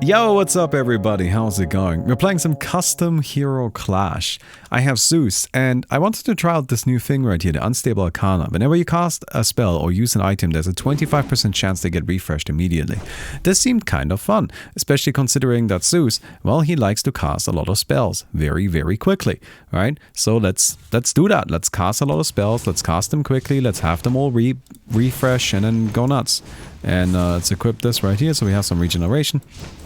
Yo, what's up everybody? How's it going? We're playing some custom hero clash. I have Zeus, and I wanted to try out this new thing right here, the Unstable Arcana. Whenever you cast a spell or use an item, there's a 25% chance they get refreshed immediately. This seemed kind of fun, especially considering that Zeus, well, he likes to cast a lot of spells very, very quickly, right? So let's do that. Let's cast a lot of spells, let's cast them quickly, let's have them all refresh and then go nuts. And let's equip this right here so we have some regeneration.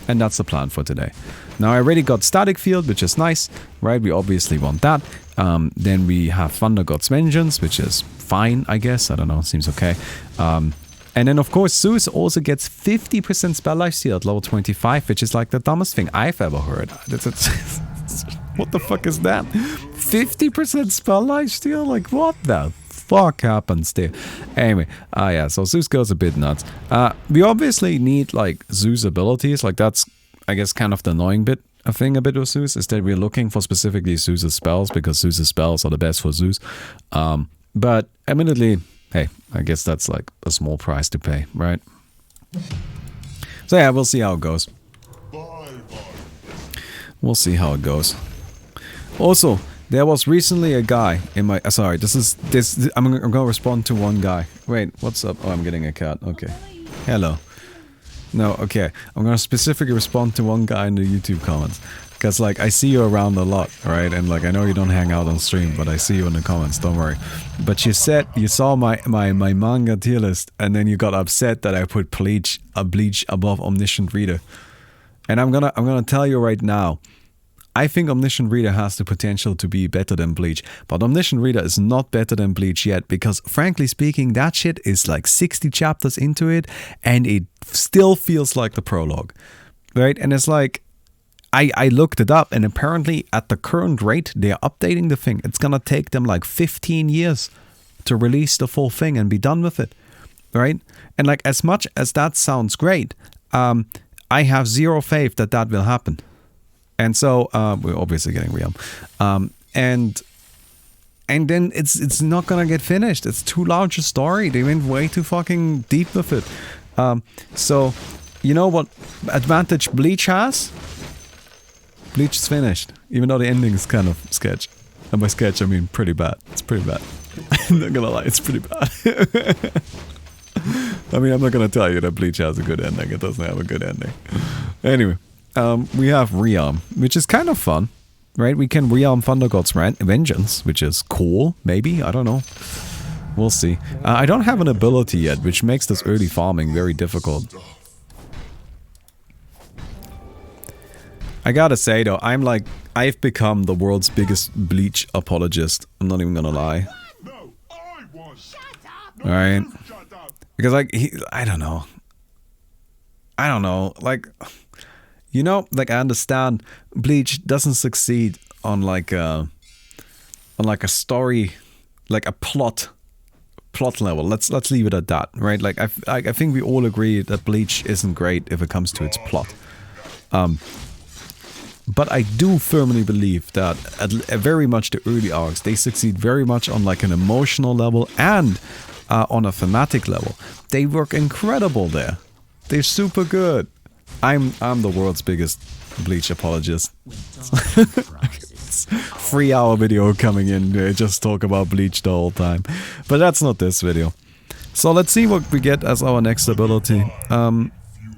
And that's the plan for today. Now I already got Static Field, which is nice, right? We obviously want that. Then we have Thunder God's Vengeance, which is fine, I guess. I don't know, seems okay. And then of course Zeus also gets 50% spell lifesteal at level 25, which is like the dumbest thing I've ever heard. What the fuck is that? 50% spell lifesteal? Like what the fuck happens there? Anyway, yeah, so Zeus goes a bit nuts. We obviously need like Zeus abilities, like that's I guess kind of the annoying thing a bit with Zeus is that we're looking for specifically Zeus's spells because Zeus's spells are the best for Zeus. But admittedly, hey, I guess that's like a small price to pay, right? So yeah, we'll see how it goes. We'll see how it goes. Also, there was recently a guy in my... sorry, I'm gonna respond to one guy. Wait, what's up? Oh, I'm getting a cat. Okay. Hello. No, okay. I'm gonna specifically respond to one guy in the YouTube comments. Because, like, I see you around a lot, right? And, like, I know you don't hang out on stream, but I see you in the comments, don't worry. But you said you saw my manga tier list, and then you got upset that I put Bleach above Omniscient Reader. And I'm gonna tell you right now, I think Omniscient Reader has the potential to be better than Bleach, but Omniscient Reader is not better than Bleach yet because, frankly speaking, that shit is like 60 chapters into it and it still feels like the prologue, right? And it's like, I looked it up and apparently at the current rate they're updating the thing. It's gonna take them like 15 years to release the full thing and be done with it, right? And like as much as that sounds great, I have zero faith that that will happen. And so we're obviously getting rearm, and then it's not gonna get finished. It's too large a story. They went way too fucking deep with it. So you know what advantage Bleach has? Bleach is finished, even though the ending is kind of sketch. And by sketch I mean pretty bad. It's pretty bad. I'm not gonna lie, it's pretty bad. I mean, I'm not gonna tell you that Bleach has a good ending. It doesn't have a good ending. Anyway. We have rearm, which is kind of fun, right? We can rearm Thunder God's Vengeance, which is cool, maybe, I don't know. We'll see. I don't have an ability yet, which makes this early farming very difficult. I gotta say though, I've become the world's biggest Bleach apologist. I'm not even gonna lie. Alright? Because like, I don't know, like... You know, like I understand Bleach doesn't succeed on like a story, like a plot level. Let's leave it at that, right? Like I think we all agree that Bleach isn't great if it comes to its plot. But I do firmly believe that at very much the early arcs they succeed very much on like an emotional level and on a thematic level. They work incredible there. They're super good. I'm the world's biggest Bleach apologist. 3-hour video coming in, just talk about Bleach the whole time. But that's not this video. So let's see what we get as our next ability.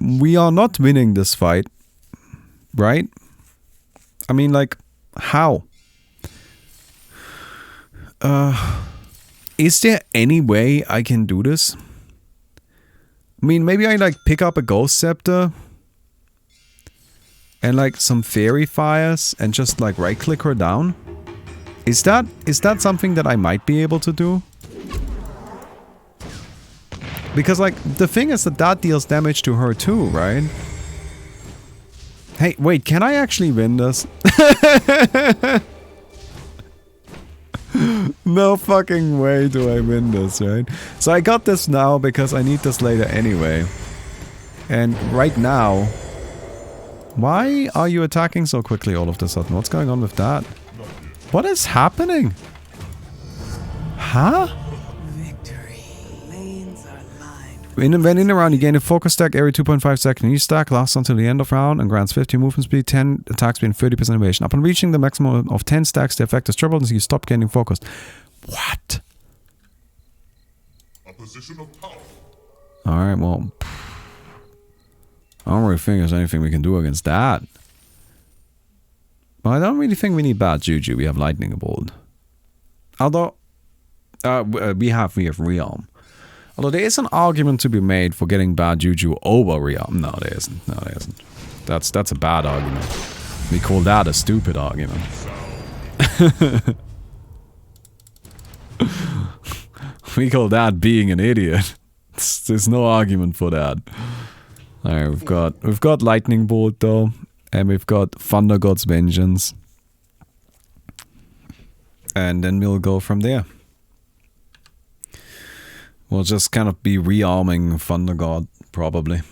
We are not winning this fight, right? I mean, like, how? Is there any way I can do this? I mean, maybe I like pick up a Ghost Scepter and like some fairy fires and just like right click her down? Is that something that I might be able to do? Because like the thing is that deals damage to her too, right? Hey, wait, can I actually win this? No fucking way do I win this, right? So I got this now because I need this later anyway. And right now... Why are you attacking so quickly all of a sudden? What's going on with that? What is happening? Huh? When in a round, you gain a focus stack every 2.5 seconds. Each stack lasts until the end of round and grants 50 movement speed, 10 attack speed, and 30% evasion. Upon reaching the maximum of 10 stacks, the effect is tripled and you stop gaining focus. What? A position of power. Alright, well... I don't really think there's anything we can do against that. Well, I don't really think we need bad juju. We have lightning bolt. Although... we have rearm. Although there is an argument to be made for getting bad juju over rearm. No, there isn't. No, there isn't. That's a bad argument. We call that a stupid argument. We call that being an idiot. There's no argument for that. Alright, we've got lightning bolt though, and we've got Thunder God's Vengeance, and then we'll go from there. We'll just kind of be rearming Thunder God, probably.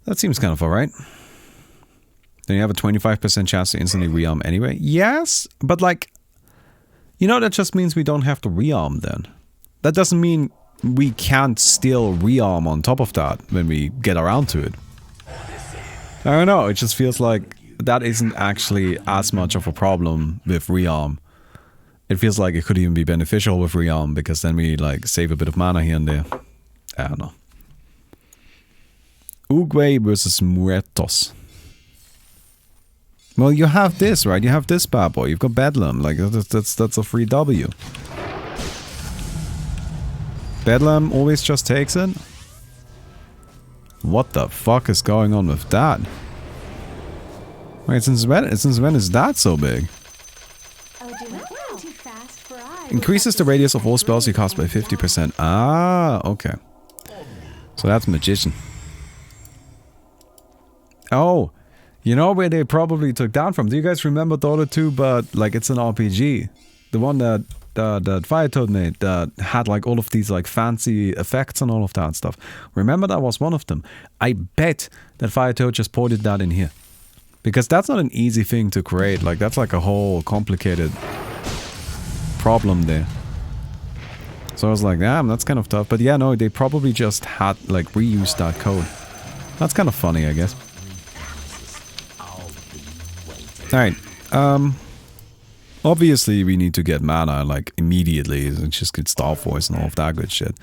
That seems kind of alright. Then you have a 25% chance to instantly rearm anyway. Yes, but like, you know, that just means we don't have to rearm then. That doesn't mean we can't still rearm on top of that when we get around to it. I don't know, it just feels like that isn't actually as much of a problem with rearm. It feels like it could even be beneficial with rearm because then we like save a bit of mana here and there. I don't know. Uguay versus Muertos. Well, you have this, right? You have this bad boy. You've got Bedlam. Like that's a free W. Bedlam always just takes it? What the fuck is going on with that? Wait, since when is that so big? Increases the radius of all spells you cast by 50%. Ah, okay. So that's Magician. Oh, you know where they probably took that from? Do you guys remember Dota 2, but like it's an RPG? The one that Fire Toad made that had like all of these like fancy effects and all of that stuff. Remember that was one of them. I bet that Fire Toad just ported that in here. Because that's not an easy thing to create. Like that's like a whole complicated problem there. So I was like, damn, that's kind of tough. But yeah, no, they probably just had like reused that code. That's kind of funny, I guess. Alright, obviously we need to get mana like immediately and just get Star Force and all of that good shit.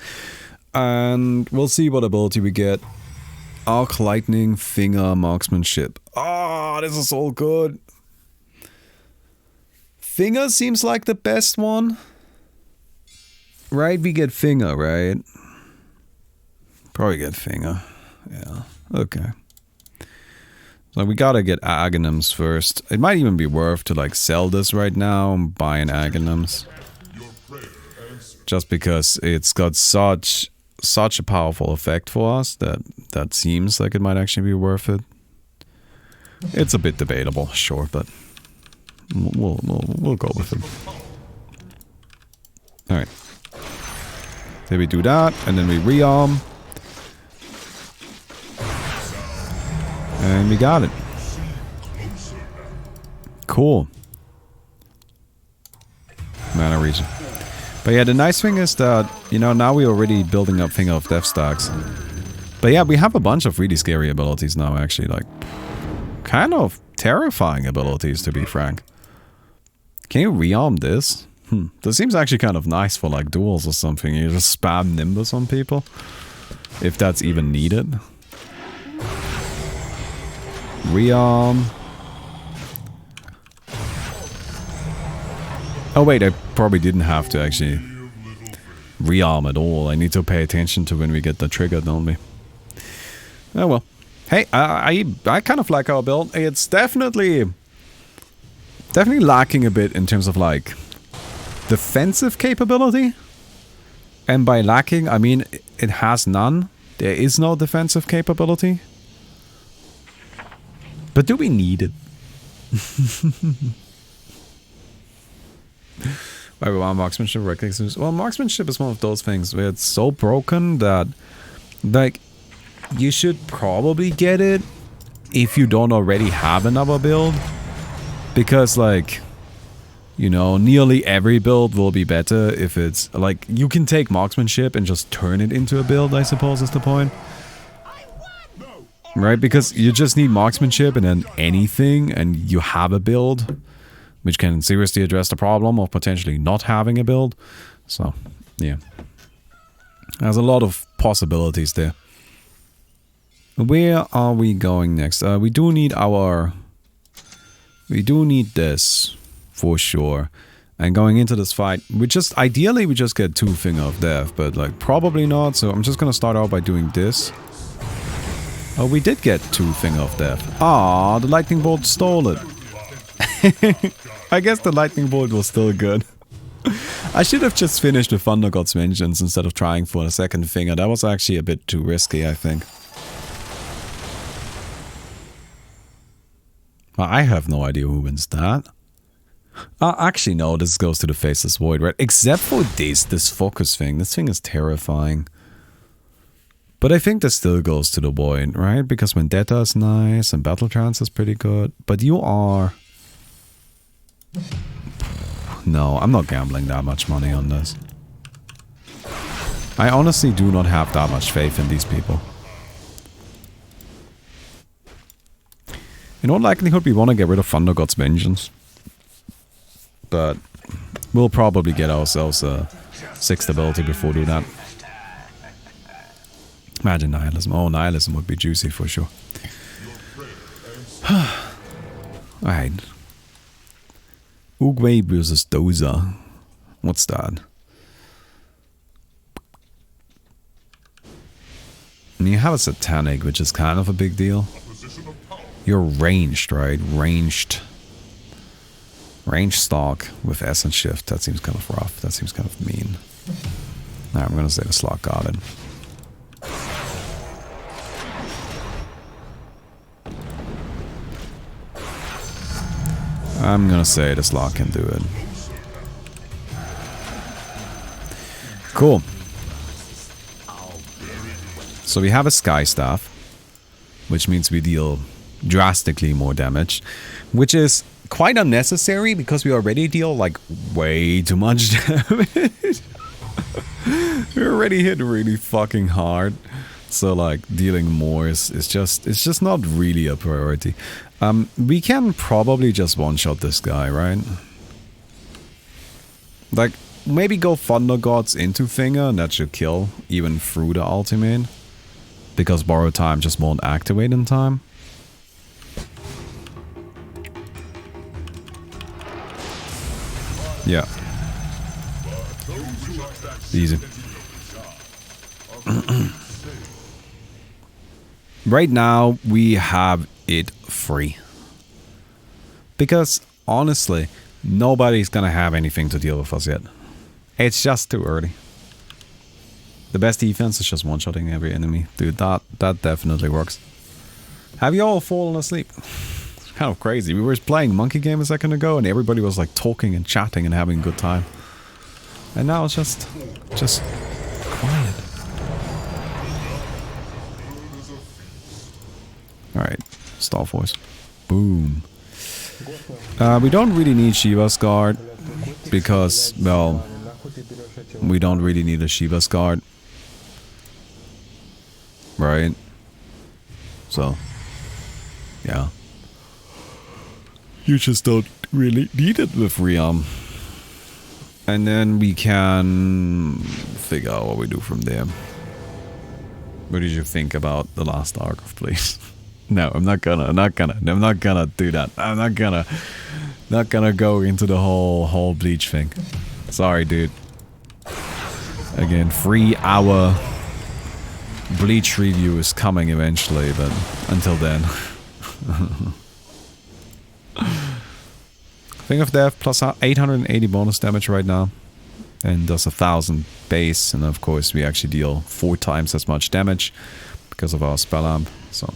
And we'll see what ability we get. Arc Lightning, Finger, Marksmanship. Ah, this is all good. Finger seems like the best one. Right, we get Finger, right? Probably get Finger. Yeah, okay. So we gotta get Aghanims first. It might even be worth to like sell this right now and buy an Aghanims. Just because it's got such a powerful effect for us that seems like it might actually be worth it. It's a bit debatable, sure, but we'll go with it. Alright. Then we do that, and then we rearm. And we got it. Cool. Mana region. But yeah, the nice thing is that, you know, now we're already building up Finger of Death stacks. But yeah, we have a bunch of really scary abilities now, actually. Like, kind of terrifying abilities, to be frank. Can you rearm this? This seems actually kind of nice for like duels or something. You just spam Nimbus on people. If that's even needed. Rearm. Oh wait, I probably didn't have to actually rearm at all. I need to pay attention to when we get the trigger, don't we? Oh well. Hey, I kind of like our build. It's definitely lacking a bit in terms of like defensive capability. And by lacking, I mean it has none. There is no defensive capability. But do we need it? Why we want marksmanship, recklessness? Well, marksmanship is one of those things where it's so broken that, like, you should probably get it if you don't already have another build. Because, like, You know, nearly every build will be better if it's like you can take marksmanship and just turn it into a build, I suppose is the point. Right? Because you just need marksmanship and then anything and you have a build, which can seriously address the problem of potentially not having a build. So, yeah. There's a lot of possibilities there. Where are we going next? We do need this. For sure. And going into this fight, ideally we just get 2 Finger of Death, but like probably not, so I'm just gonna start out by doing this. Oh, we did get 2 Finger of Death. Ah, the lightning bolt stole it. I guess the lightning bolt was still good. I should have just finished the Thunder God's Vengeance instead of trying for a 2nd finger. That was actually a bit too risky, I think. I have no idea who wins that. Actually, no, this goes to the Faceless Void, right? Except for this focus thing. This thing is terrifying. But I think this still goes to the Void, right? Because Vendetta is nice and Battle Trance is pretty good. But you are... No, I'm not gambling that much money on this. I honestly do not have that much faith in these people. In all likelihood, we want to get rid of Thunder God's Vengeance. But we'll probably get ourselves a 6th ability before doing that. Imagine Nihilism. Oh, Nihilism would be juicy for sure. Alright. Uguay versus Doza. What's that? And you have a Satanic, which is kind of a big deal. You're ranged, right? Ranged stock with Essence Shift. That seems kind of rough. That seems kind of mean. Alright, I'm gonna say the Slot Garden. I'm gonna say the Slot can do it. Cool. So we have a Sky Staff, which means we deal drastically more damage, which is quite unnecessary because we already deal like way too much damage. We already hit really fucking hard, so like dealing more is just not really a priority. We can probably just one-shot this guy, right? Like maybe go Thunder Gods into Finger and that should kill even through the ultimate, because Borrow Time just won't activate in time. Yeah. Easy. Right now, we have it free. Because, honestly, nobody's gonna have anything to deal with us yet. It's just too early. The best defense is just one-shotting every enemy. Dude, that definitely works. Have you all fallen asleep? Kind of crazy. We were playing Monkey Game a second ago and everybody was like talking and chatting and having a good time. And now it's just quiet. Alright, Star Force. Boom. We don't really need Shiva's Guard because, well, we don't really need a Shiva's Guard. Right? So, yeah. You just don't really need it with rearm. And then we can figure out what we do from there. What did you think about the last arc of Bleach? No, I'm not gonna do that. I'm not gonna go into the whole Bleach thing. Sorry, dude. Again, 3-hour Bleach review is coming eventually, but until then. Thing of Death plus 880 bonus damage right now. And does 1000 base. And of course we actually deal 4 times as much damage because of our spell amp. So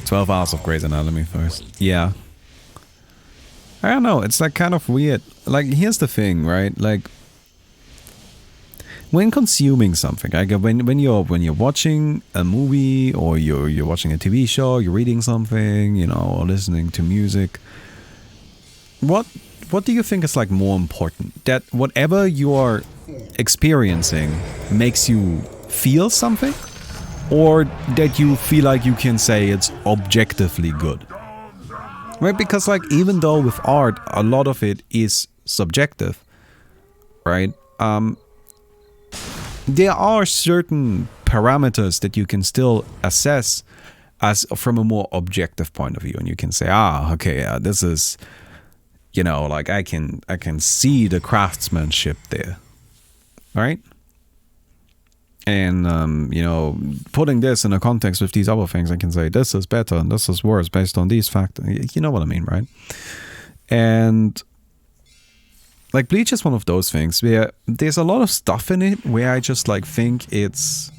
12 hours of Grey's Anatomy first. Yeah. I don't know, it's like kind of weird. Like here's the thing, right? Like when consuming something, like when you're watching a movie or you're watching a TV show, you're reading something, you know, or listening to music, what do you think is like more important? That whatever you're experiencing makes you feel something, or that you feel like you can say it's objectively good? Right? Because like even though with art a lot of it is subjective, right? There are certain parameters that you can still assess as from a more objective point of view, and you can say, okay, this is, you know, like I can see the craftsmanship there, right? And you know, putting this in a context with these other things, I can say this is better and this is worse based on these factors. You know what I mean, right? And like Bleach is one of those things where there's a lot of stuff in it where I just like think it's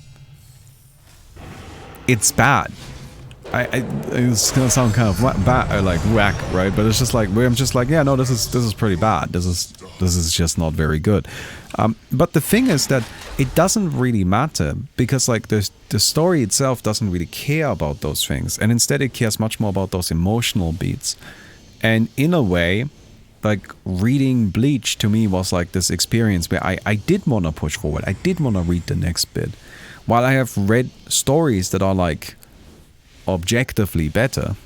bad. It's gonna sound kind of bad, like whack, right? But it's just like where I'm just like, yeah, no, this is pretty bad. This is just not very good. But the thing is that it doesn't really matter, because like the story itself doesn't really care about those things, and instead it cares much more about those emotional beats. And in a way, like reading Bleach to me was like this experience where I did want to push forward. I did want to read the next bit. While I have read stories that are like objectively better,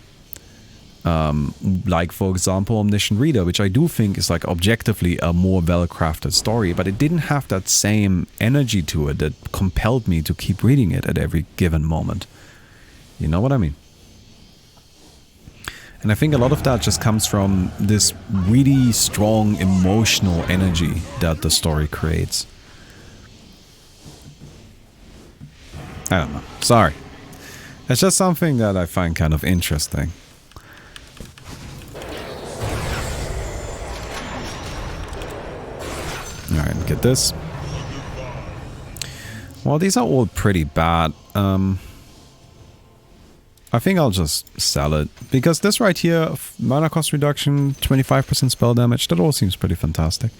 like for example Omniscient Reader, which I do think is like objectively a more well-crafted story, but it didn't have that same energy to it that compelled me to keep reading it at every given moment. You know what I mean? And I think a lot of that just comes from this really strong emotional energy that the story creates. I don't know. Sorry. It's just something that I find kind of interesting. Alright, get this. Well, these are all pretty bad. I think I'll just sell it, because this right here, mana cost reduction, 25% spell damage, that all seems pretty fantastic.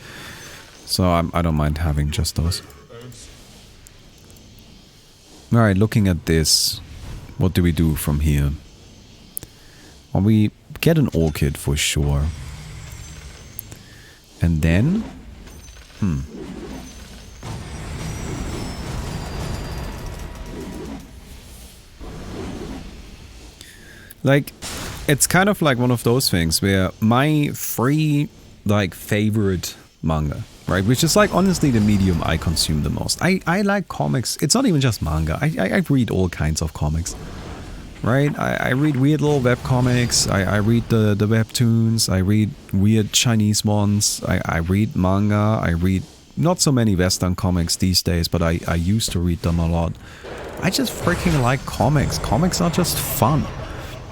So I don't mind having just those. Alright, looking at this, what do we do from here? Well, we get an orchid for sure. And then... Like, it's kind of like one of those things where my three, like, favorite manga, right? Which is, like, honestly the medium I consume the most. I like comics. It's not even just manga. I read all kinds of comics, right? I read weird little web comics. I read the webtoons. I read weird Chinese ones. I read manga. I read not so many Western comics these days, but I used to read them a lot. I just freaking like comics. Comics are just fun.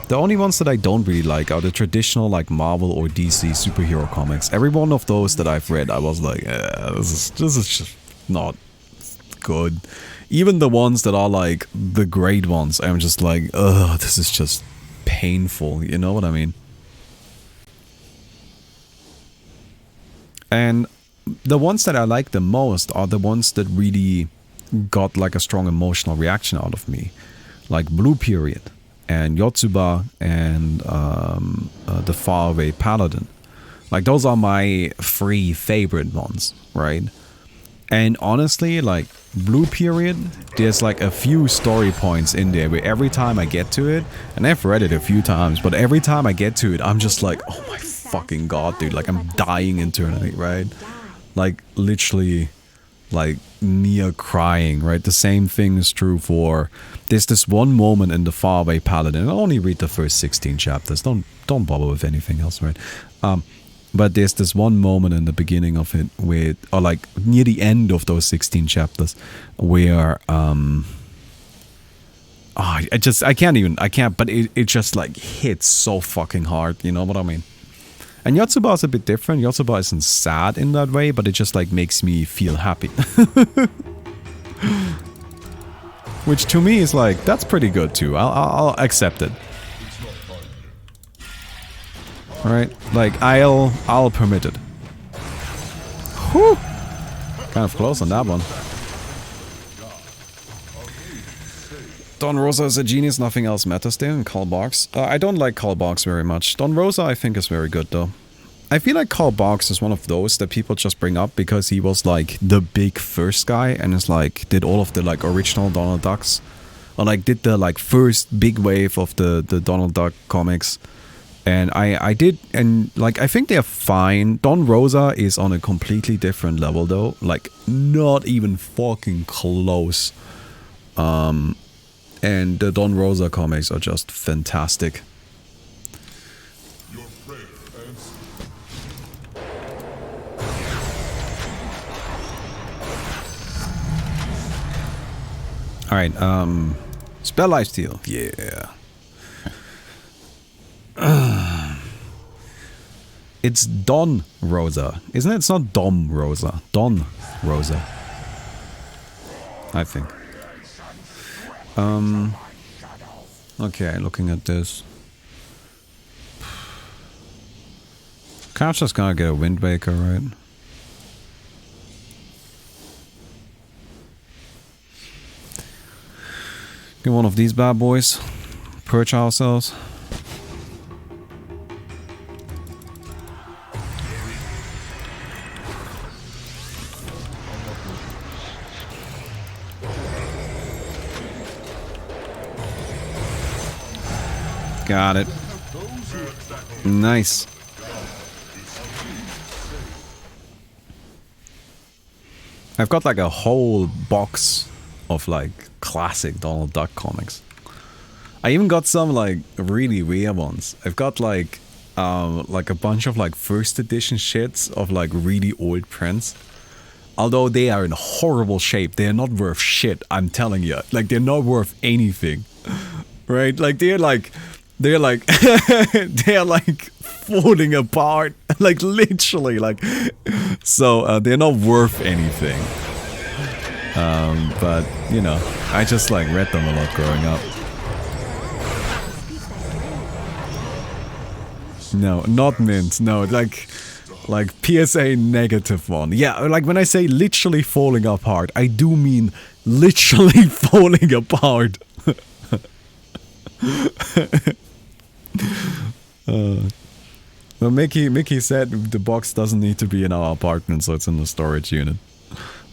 The only ones that I don't really like are the traditional like Marvel or DC superhero comics. Every one of those that I've read, I was like, this is just not good. Even the ones that are like the great ones, I'm just like, ugh, this is just painful. You know what I mean? And the ones that I like the most are the ones that really got like a strong emotional reaction out of me. Like Blue Period. And Yotsuba and the Faraway Paladin. Like, those are my three favorite ones, right? And honestly, like, Blue Period, there's like a few story points in there where every time I get to it, and I've read it a few times, but every time I get to it, I'm just like, oh my fucking god, dude, like, I'm dying internally, right? Like, literally, like, near crying, right? The same thing is true for... There's this one moment in the Faraway Paladin. I'll only read the first 16 chapters. Don't bother with anything else, right? But there's this one moment in the beginning of it where, or like near the end of those 16 chapters, where I can't. But it just like hits so fucking hard. You know what I mean? And Yotsuba is a bit different. Yotsuba isn't sad in that way, but it just like makes me feel happy. Which to me is like, that's pretty good too. I'll accept it. Alright, like I'll permit it. Whew! Kind of close on that one. Don Rosa is a genius, nothing else matters there, and Karl Barks. I don't like Karl Barks very much. Don Rosa I think is very good though. I feel like Karl Barks is one of those that people just bring up because he was like the big first guy and is like, did all of the like original Donald Ducks. Or like did the like first big wave of the Donald Duck comics. And I did, and like I think they're fine. Don Rosa is on a completely different level though. Like not even fucking close. And the Don Rosa comics are just fantastic. Alright, spell lifesteal. Yeah. It's Don Rosa, isn't it? It's not Dom Rosa. Don Rosa. I think. Okay, looking at this. Couch just gonna get a Windbreaker, right? Get one of these bad boys. Perch ourselves. Got it. Nice. I've got like a whole box of like classic Donald Duck comics. I even got some like really rare ones. I've got like a bunch of like first edition shits of like really old prints. Although they are in horrible shape, they are not worth shit, I'm telling you. Like they're not worth anything. Right? Like they're like they're falling apart. Like literally like so they're not worth anything. But you know, I just like read them a lot growing up. No, not mint. No, like PSA negative one. Yeah, like when I say literally falling apart, I do mean literally falling apart. Well, Mickey said the box doesn't need to be in our apartment, so it's in the storage unit.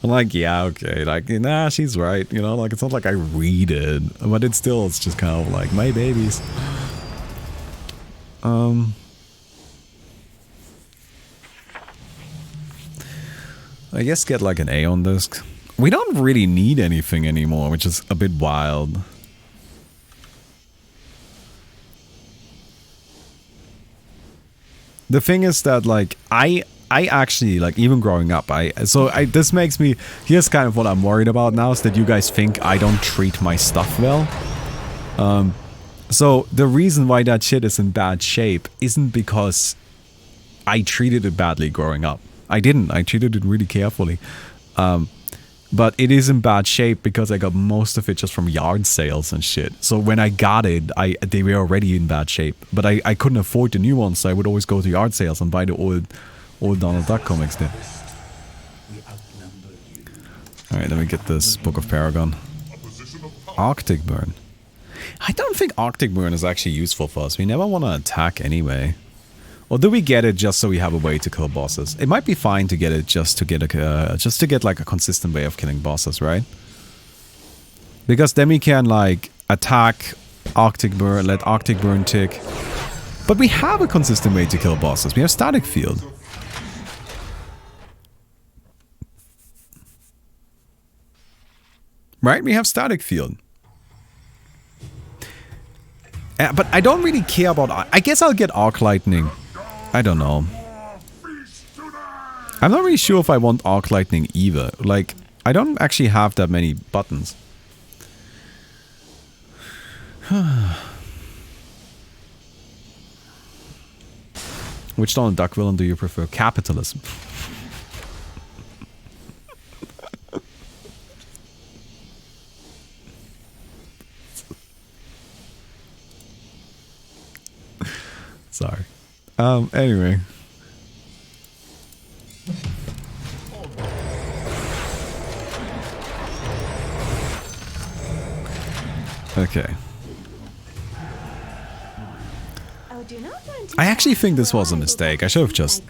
I'm like, yeah, okay, like, nah, she's right, you know, like, it's not like I read it, but it's just kind of like, my babies. I guess get like an A on this. We don't really need anything anymore, which is a bit wild. The thing is that like I actually like even growing up this makes me, here's kind of what I'm worried about now, is that you guys think I don't treat my stuff well. So the reason why that shit is in bad shape isn't because I treated it badly growing up. I didn't. I treated it really carefully. But it is in bad shape because I got most of it just from yard sales and shit. So when I got it, they were already in bad shape. But I couldn't afford the new ones, so I would always go to yard sales and buy the old Donald Duck comics there. Alright, let me get this Book of Paragon. Arctic Burn. I don't think Arctic Burn is actually useful for us. We never want to attack anyway. Or do we get it just so we have a way to kill bosses? It might be fine to get it just to get like a consistent way of killing bosses, right? Because then we can like attack Arctic Burn, let Arctic Burn tick. But we have a consistent way to kill bosses. We have Static Field. Right? We have Static Field. But I don't really care about... I guess I'll get Arc Lightning. I don't know. I'm not really sure if I want Arc Lightning either. Like, I don't actually have that many buttons. Which Donald Duck villain do you prefer? Capitalism. Sorry. Anyway. Okay. I actually think this was a mistake. I should have just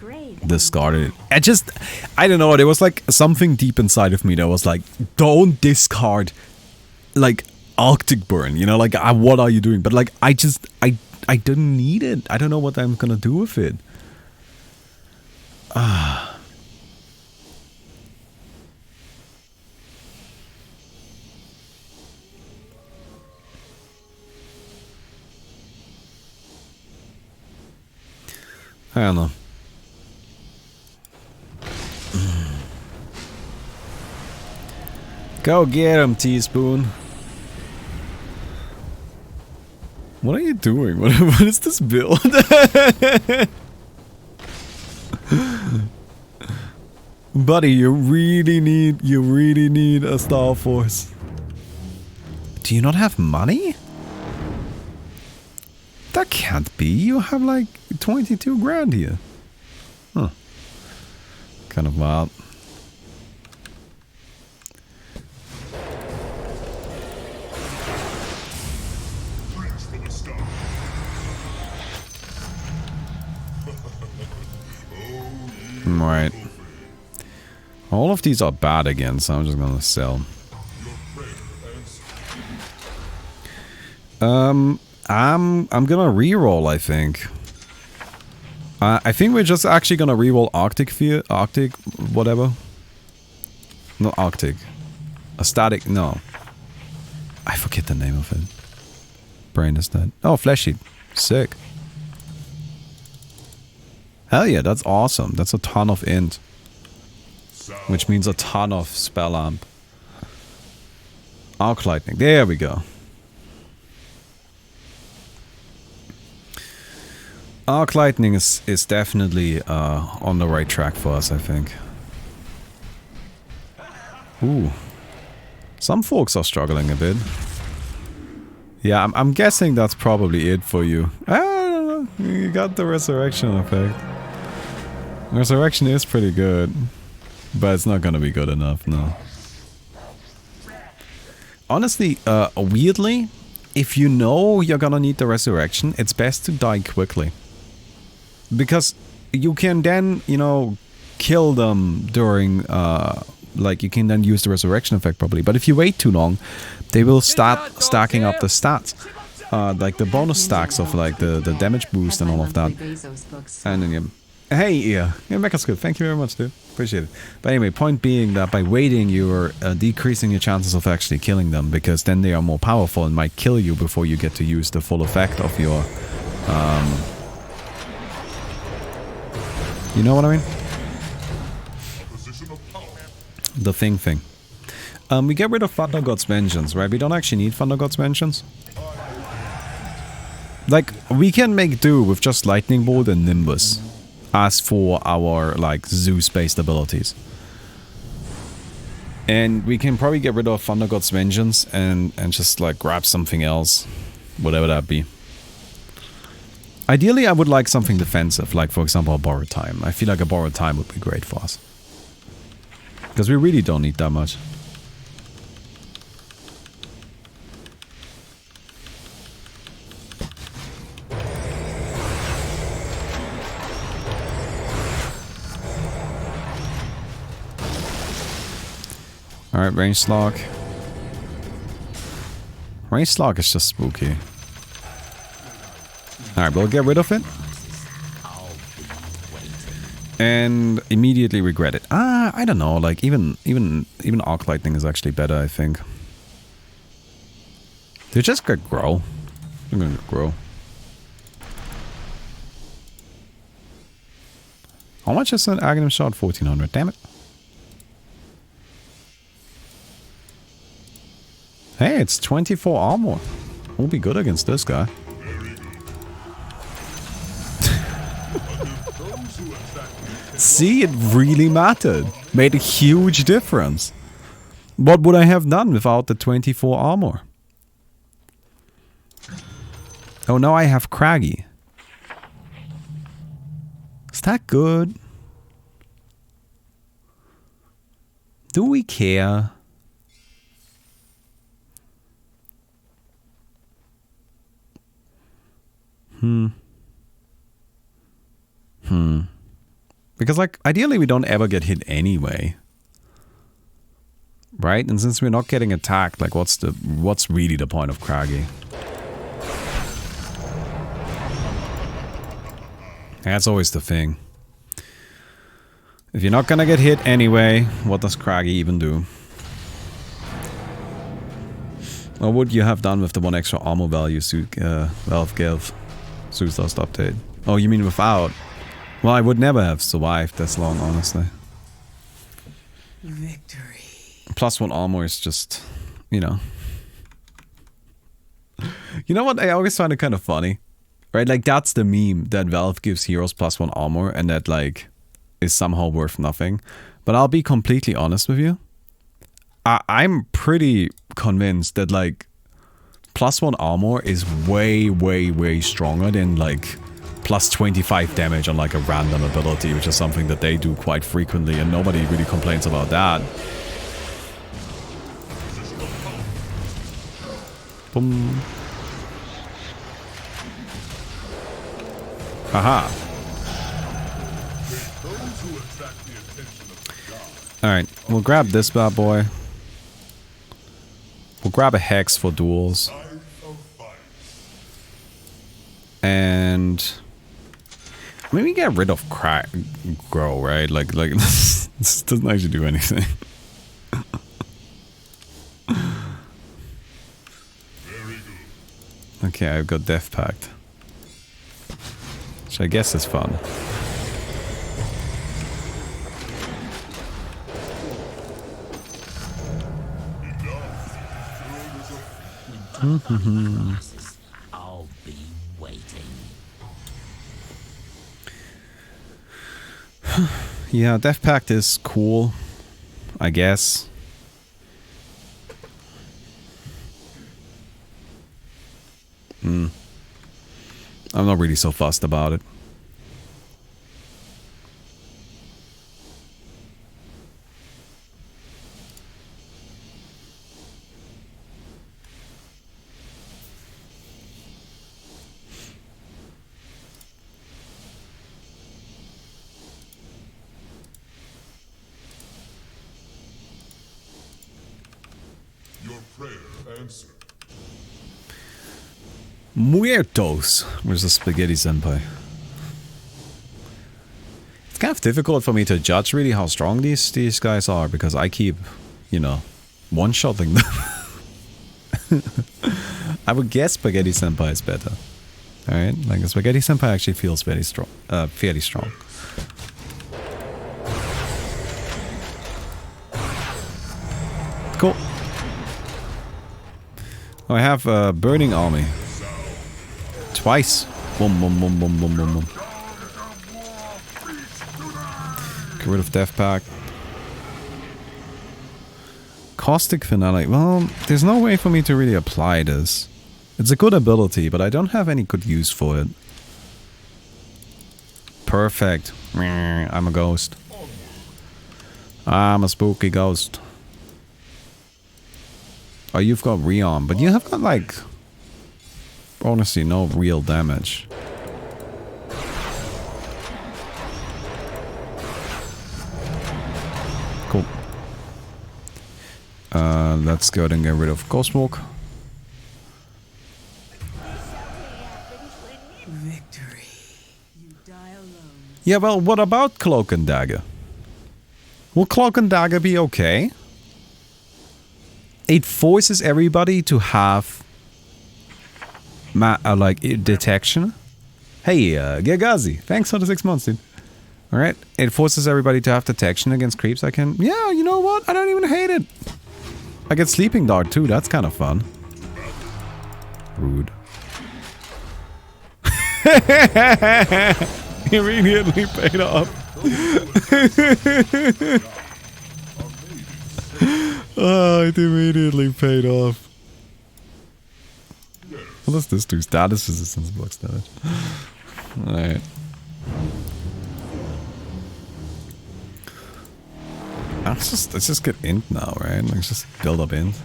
discarded it. I don't know, there was like something deep inside of me that was like, don't discard like Arctic Burn, you know, like what are you doing? But like I didn't need it. I don't know what I'm gonna do with it. I don't know. Go get him, Teaspoon. What are you doing? What is this build? Buddy, you really need a Star Force. Do you not have money? That can't be. You have like 22 grand here. Huh. Kind of wild. Right. All of these are bad again, so I'm just gonna sell. I'm gonna reroll, I think. I think we're just actually gonna reroll Arctic whatever. Not Arctic. A static, no. I forget the name of it. Brain is dead. Oh, Fleshy. Sick. Hell yeah, that's awesome. That's a ton of int. Which means a ton of spell amp. Arc Lightning. There we go. Arc Lightning is definitely on the right track for us, I think. Ooh. Some folks are struggling a bit. Yeah, I'm guessing that's probably it for you. I don't know. You got the Resurrection effect. Resurrection is pretty good. But it's not gonna be good enough, no. Honestly, weirdly, if you know you're gonna need the Resurrection, it's best to die quickly. Because you can then, you know, kill them during, like, you can then use the Resurrection effect probably. But if you wait too long, they will start stacking up the stats. Like the bonus stacks of, like, the damage boost and all of that. And then you... Hey, yeah, Mecha's good. Thank you very much, dude. Appreciate it. But anyway, point being that by waiting, you're decreasing your chances of actually killing them, because then they are more powerful and might kill you before you get to use the full effect of your... you know what I mean? The thing. We get rid of Thunder God's Vengeance, right? We don't actually need Thunder God's Vengeance. Like, we can make do with just Lightning Bolt and Nimbus. As for our, like, Zeus-based abilities. And we can probably get rid of Thunder God's Vengeance and just, like, grab something else. Whatever that be. Ideally, I would like something defensive, like, for example, a Borrowed Time. I feel like a Borrowed Time would be great for us. Because we really don't need that much. Alright, range slog. Range slog is just spooky. Alright, we'll get rid of it. And immediately regret it. I don't know, like even Arc Lightning is actually better, I think. They're just gonna grow. They're gonna grow. How much is an Aghanim shot? 1400, damn it. Hey, it's 24 armor. We'll be good against this guy. See, it really mattered. Made a huge difference. What would I have done without the 24 armor? Oh, now I have Craggy. Is that good? Do we care? Because, like, ideally we don't ever get hit anyway. Right? And since we're not getting attacked, like, what's really the point of Craggy? That's always the thing. If you're not gonna get hit anyway, what does Craggy even do? What would you have done with the 1 extra armor value Valve gave Zeus last update? Oh, you mean without? Well, I would never have survived this long, honestly. Victory. +1 armor is just, you know. You know what? I always find it kind of funny. Right? Like, that's the meme that Valve gives heroes +1 armor and that, like, is somehow worth nothing. But I'll be completely honest with you. I'm pretty convinced that, like, +1 armor is way, way, way stronger than, like, +25 damage on, like, a random ability, which is something that they do quite frequently, and nobody really complains about that. Boom. Haha. Alright, we'll grab this bad boy. We'll grab a Hex for duels. And maybe get rid of Grow, right? Like this doesn't actually do anything. Okay, I've got Death Pact. Which I guess is fun. I'll be waiting. Yeah, Death Pact is cool, I guess. I'm not really so fussed about it. Your prayer answered. Muertos versus Spaghetti Senpai. It's kind of difficult for me to judge really how strong these guys are because I keep, you know, one-shotting them. I would guess Spaghetti Senpai is better. Alright, like Spaghetti Senpai actually feels very strong, fairly strong. Cool. Oh, I have a Burning Army. Twice. Boom, boom, boom, boom, boom, boom, boom. Get rid of Death Pact. Caustic Finale. Well, there's no way for me to really apply this. It's a good ability, but I don't have any good use for it. Perfect. I'm a ghost. I'm a spooky ghost. Oh, you've got rearm, but you have got, like, honestly, no real damage. Cool. Let's go and get rid of Ghostwalk. Victory. You die alone. Yeah, well, what about Cloak and Dagger? Will Cloak and Dagger be okay? It forces everybody to have like detection. Hey, Gagazi, thanks for the 6 months, dude. Alright, it forces everybody to have detection against creeps. I can, yeah, you know what? I don't even hate it. I get Sleeping Dart too, that's kind of fun. Rude. Immediately paid off. Oh, it immediately paid off. What does this do? Status resistance blocks damage. Alright. Let's just get int now, right? Let's just build up int.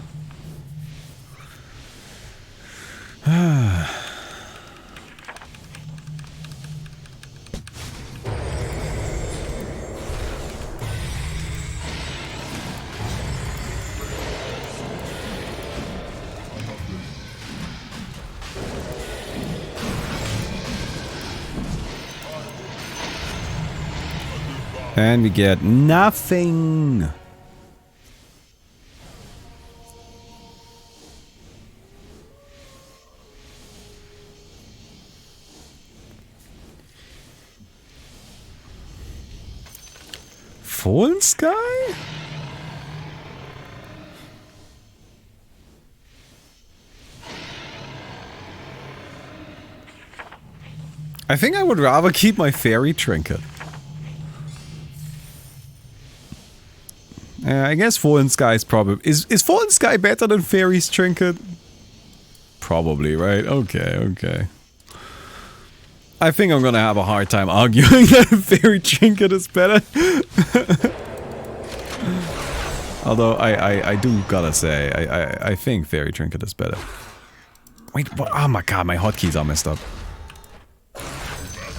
And we get nothing. Fallen Sky? I think I would rather keep my fairy trinket. I guess Fallen Sky is probably... Is Fallen Sky better than Fairy's trinket? Probably, right? Okay, okay. I think I'm gonna have a hard time arguing that Fairy trinket is better. Although I do gotta say, I think Fairy trinket is better. Wait, what? Oh my god, my hotkeys are messed up.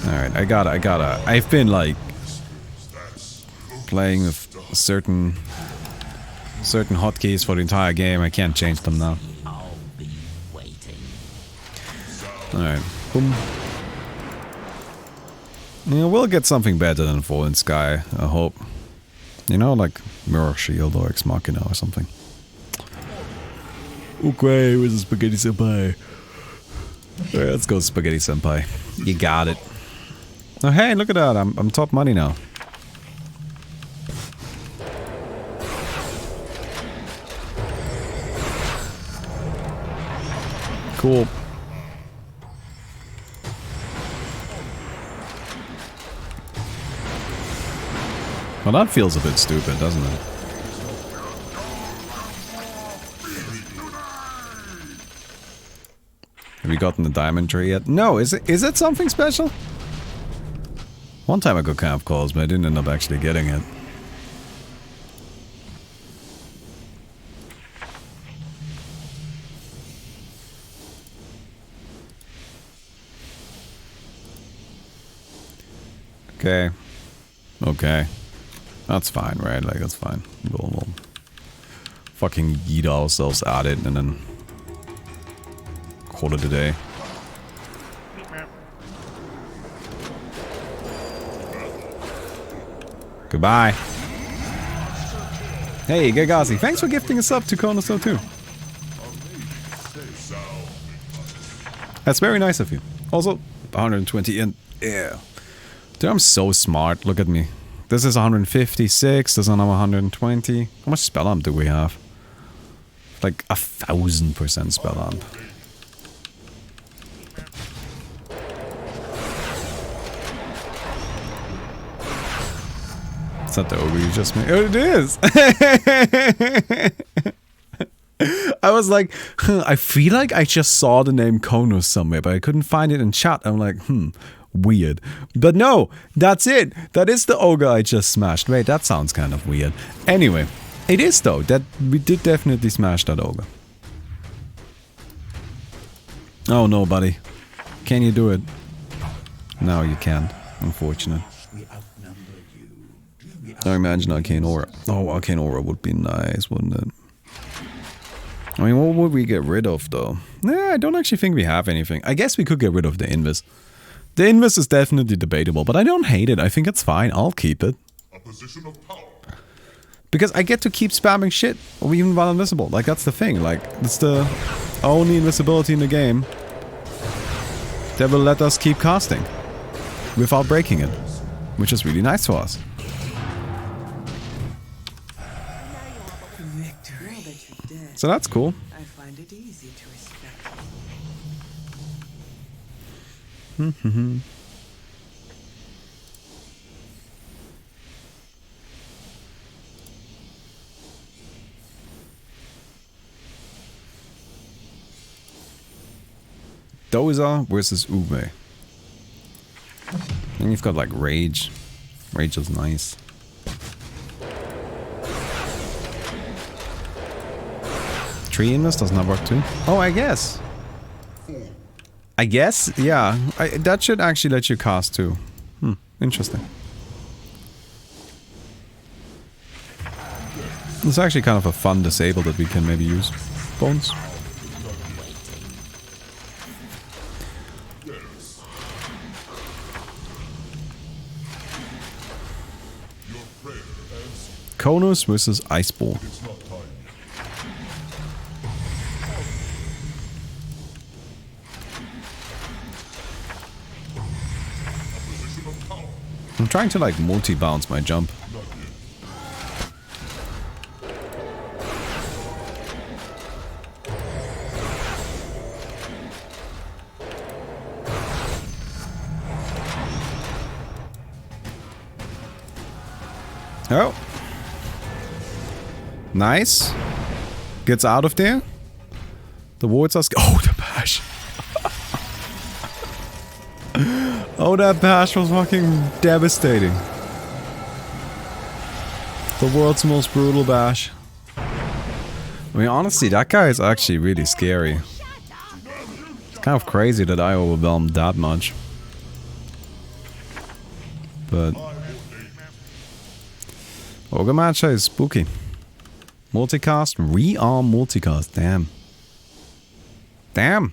Alright, I gotta... I've been like... playing with certain hotkeys for the entire game. I can't change them now. I'll be waiting. Alright, boom. Yeah, we'll get something better than Fallen Sky, I hope. You know, like Mirror Shield or Ex Machina or something. Okay, where's the Spaghetti Senpai? Alright, let's go Spaghetti Senpai. You got it. Oh hey, look at that, I'm top money now. Cool. Well, that feels a bit stupid, doesn't it? Have you gotten the diamond tree yet? No, is it something special? One time I got kind of close, but I didn't end up actually getting it. Okay. Okay. That's fine, right? Like, that's fine. We'll fucking yeet ourselves at it and then call it a day. Goodbye. Hey, Gagazi, thanks for gifting a sub to Konoso too. That's very nice of you. Also, 120 and... yeah. Dude, I'm so smart. Look at me. This is 156, this is another 120. How much spell amp do we have? Like 1000% spell amp. Is that the ogre you just made? Oh, it is! I was like, I feel like I just saw the name Konos somewhere, but I couldn't find it in chat. I'm like, weird. But no, that's it. That is the ogre I just smashed. Wait, that sounds kind of weird. Anyway, it is though. That we did definitely smash that ogre. Oh no, buddy. Can you do it? No, you can't. Unfortunate. I imagine Arcane Aura. Oh, Arcane Aura would be nice, wouldn't it? I mean, what would we get rid of though? Nah, I don't actually think we have anything. I guess we could get rid of the Invis. The Invis is definitely debatable, but I don't hate it. I think it's fine. I'll keep it. A position of power. Because I get to keep spamming shit, or even while invisible. Like, that's the thing. Like, it's the only invisibility in the game that will let us keep casting without breaking it, which is really nice for us. So that's cool. I find it easy to respect. Doza versus Ube. And you've got like Rage. Rage is nice. Tree Invis does not work too. Oh, I guess. I guess? Yeah. That should actually let you cast too. Interesting. It's actually kind of a fun disable that we can maybe use. Bones. Draconos versus Iceball. It's not time. Position of power. I'm trying to like multi-bounce my jump. Not yet. Oh. Nice. Gets out of there. The wards are... Oh, the bash. Oh, that bash was fucking devastating. The world's most brutal bash. I mean, honestly, that guy is actually really scary. It's kind of crazy that I overwhelmed that much. But... Ogre Matcha is spooky. Multicast, rearm multicast, damn. Damn!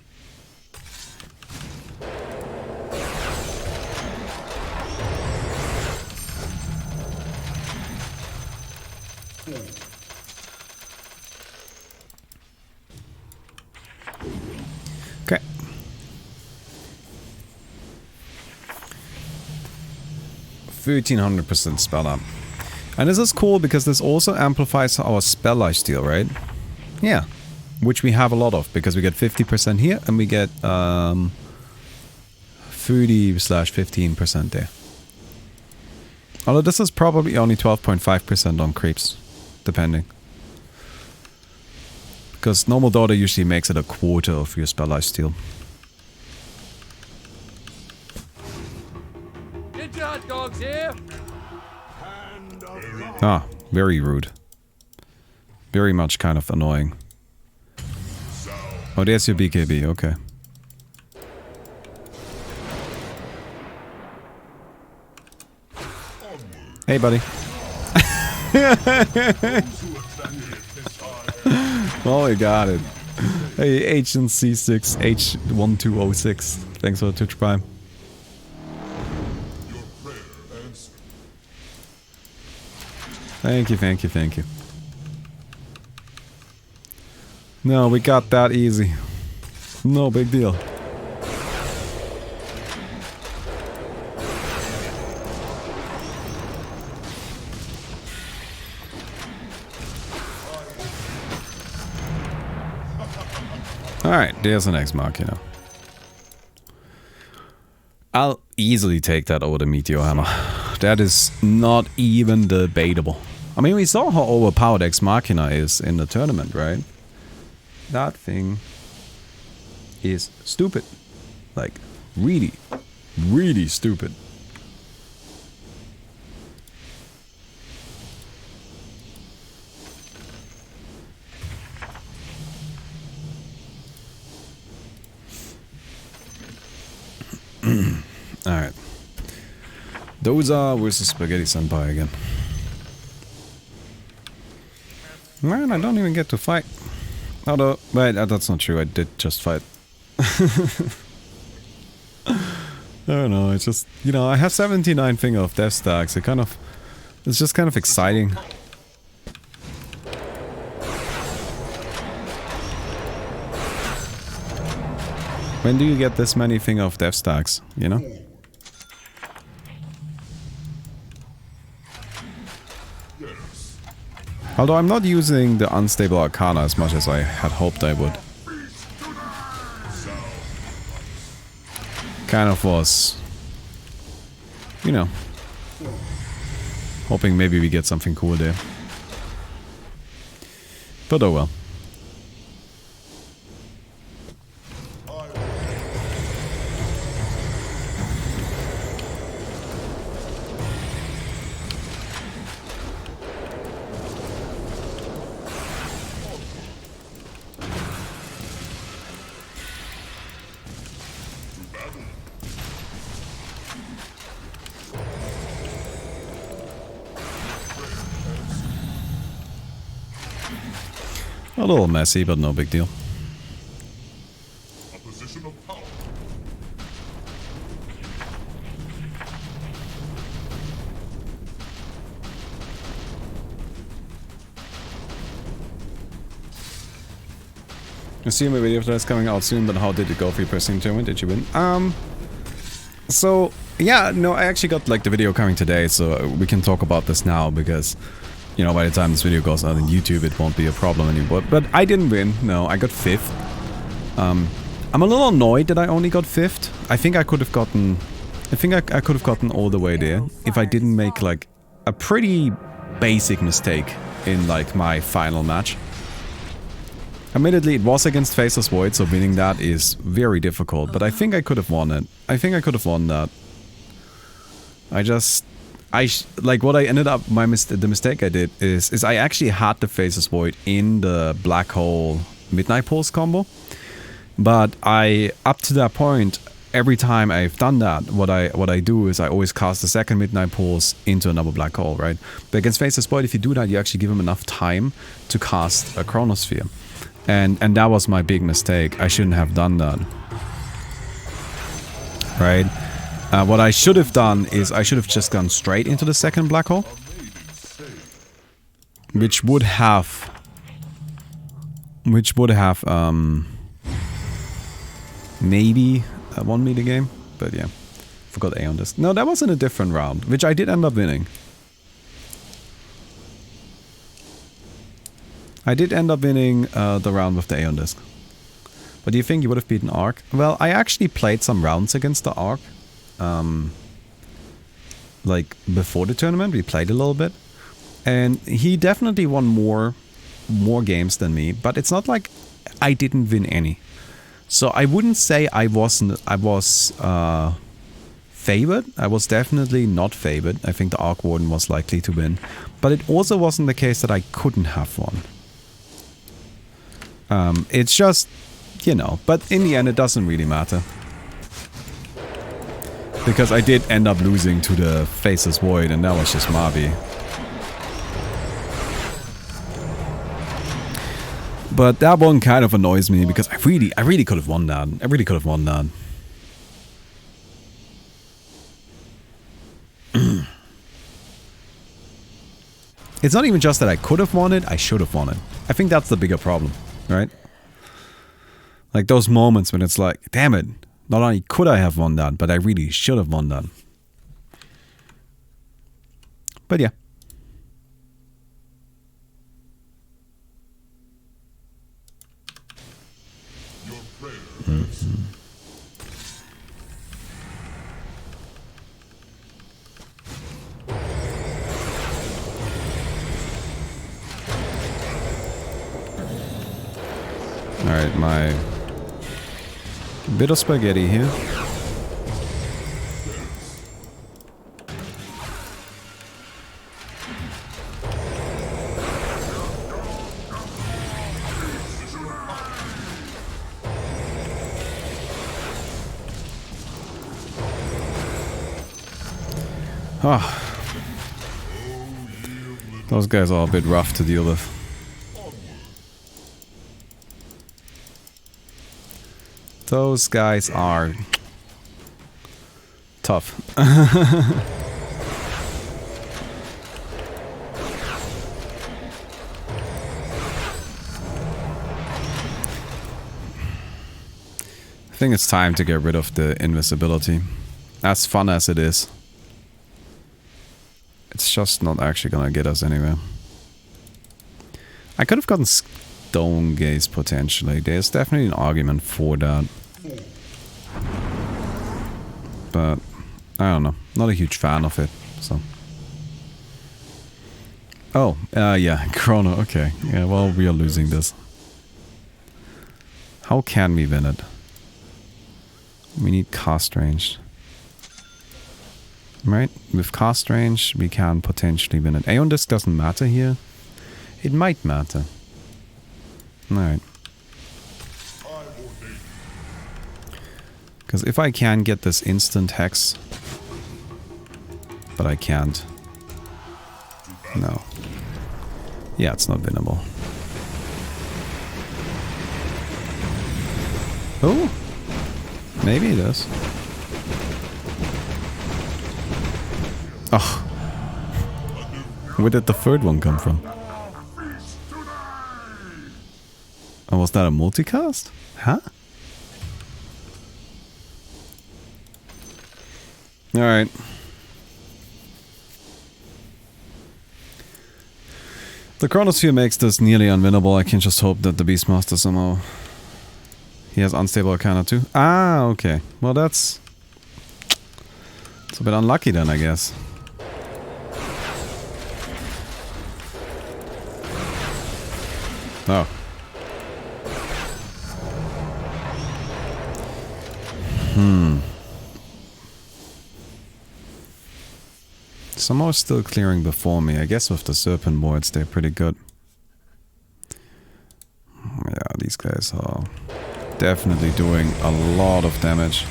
Okay. %1,300% spell up. And this is cool because this also amplifies our spell lifesteal, right? Yeah. Which we have a lot of because we get 50% here and we get 30/15% there. Although this is probably only 12.5% on creeps, depending. Because normal Dota usually makes it a quarter of your spell lifesteal. Get your hot dogs here! Ah, very rude. Very much kind of annoying. Oh, there's your BKB, okay. Hey, buddy. Oh, we got it. Hey, Agent C6, H1206. Thanks for the Twitch Prime. Your prayer answered. Thank you, thank you, thank you. No, we got that easy. No big deal. Alright, there's the next mark, you know. I'll easily take that over the Meteor Hammer. That is not even debatable. I mean, we saw how overpowered Ex Machina is in the tournament, right? That thing is stupid. Like, really, really stupid. Alright. Doza versus Spaghetti Senpai again. Man, I don't even get to fight. Although, wait, that's not true. I did just fight. I don't know. It's just, you know, I have 79 Finger of Death stacks. It's just kind of exciting. When do you get this many Finger of Death stacks, you know? Although I'm not using the Unstable Arcana as much as I had hoped I would. Kind of was, you know, hoping maybe we get something cool there. But oh well. A little messy, but no big deal. A position of power. Assume a video is coming out soon, but how did it go for your personal tournament? Did you win? So, yeah, no, I actually got, like, the video coming today, so we can talk about this now, because, you know, by the time this video goes out on YouTube, it won't be a problem anymore. But I didn't win, no, I got 5th. I'm a little annoyed that I only got 5th. I think I could have gotten... I think I could have gotten all the way there if I didn't make, like, a pretty basic mistake in, like, my final match. Admittedly, it was against Faceless Void, so winning that is very difficult, but I think I could have won it. I think I could have won that. Like, what I ended up, the mistake I did is I actually had the Faceless Void in the Black Hole Midnight Pulse combo, but up to that point, every time I've done that, what I do is I always cast the second Midnight Pulse into another Black Hole, right? But against Faceless Void, if you do that, you actually give him enough time to cast a Chronosphere. And that was my big mistake. I shouldn't have done that. Right? What I should have done is I should have just gone straight into the second black hole. Which would have maybe won me the game. But yeah. Forgot Aeon Disc. No, that was in a different round, which I did end up winning. I did end up winning the round with the Aeon Disc. But do you think you would have beaten Ark? Well, I actually played some rounds against the Ark. Like, before the tournament, we played a little bit. And he definitely won more games than me. But it's not like I didn't win any. So I wouldn't say I was favored. I was definitely not favored. I think the Ark Warden was likely to win. But it also wasn't the case that I couldn't have won. It's just, you know, but in the end it doesn't really matter. Because I did end up losing to the Faceless Void, and that was just Mabi. But that one kind of annoys me, because I really could have won that. I really could have won that. It's not even just that I could have won it, I should have won it. I think that's the bigger problem, right? Like those moments when it's like, damn it, not only could I have won that, but I really should have won that. But yeah. Alright, my bit of spaghetti here. Ah, those guys are a bit rough to deal with. Those guys are tough. I think it's time to get rid of the invisibility. As fun as it is. It's just not actually gonna get us anywhere. I could have gotten Stone Gaze potentially. There's definitely an argument for that. But I don't know. Not a huge fan of it, so. Oh, yeah, Chrono, okay. Yeah, well, we are losing this. How can we win it? We need cast range. Right? With cast range, we can potentially win it. Aeon Disc doesn't matter here. It might matter. Alright. Because if I can get this instant hex... But I can't. No. Yeah, it's not winnable. Oh! Maybe it is. Oh. Where did the third one come from? Oh, was that a multicast? Huh? Alright. The Chronosphere makes this nearly unwinnable. I can just hope that the Beastmaster somehow... He has Unstable Arcana too? Ah, okay. Well, that's... It's a bit unlucky then, I guess. Oh. Somehow still clearing before me. I guess with the Serpent Boards, they're pretty good. Yeah, these guys are definitely doing a lot of damage.